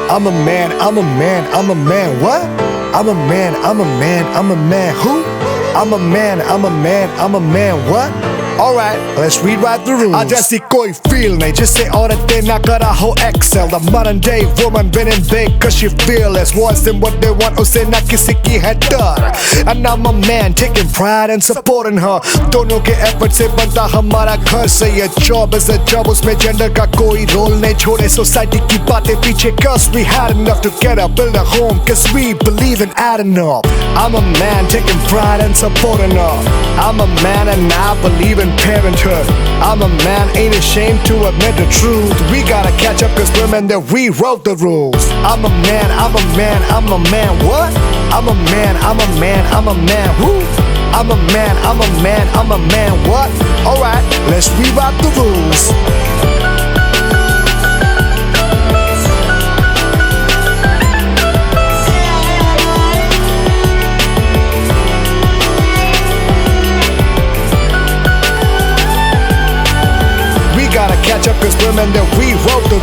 I'm a man, I'm a man, I'm a man. What? I'm a man, I'm a man, I'm a man. Who? I'm a man, I'm a man, I'm a man. What? Alright, let's rewrite the rules. आज ऐसी कोई feel नहीं जिससे औरतें ना करा हो excel. The modern day woman winning big cause she fearless. Voicing what they want उसे ना किसी की है डर. And I'm a man taking pride and supporting her. दोनों के effort से बनता हमारा घर से. ये job is a job, उसमें gender का कोई role नहीं छोड़े. Society की बातें पीछे cause we had enough to get up, build a home cause we believe in adding up. I'm a man taking pride and supporting her. I'm a man and I believe in parenthood. I'm a man, ain't ashamed to admit the truth. We gotta catch up cause women that rewrote the rules. I'm a man, I'm a man, I'm a man. What? I'm a man, I'm a man, I'm a man. Who? I'm a man, I'm a man, I'm a man. What? Alright, let's rewrite the rules. Gotta catch up cause women that rewrote the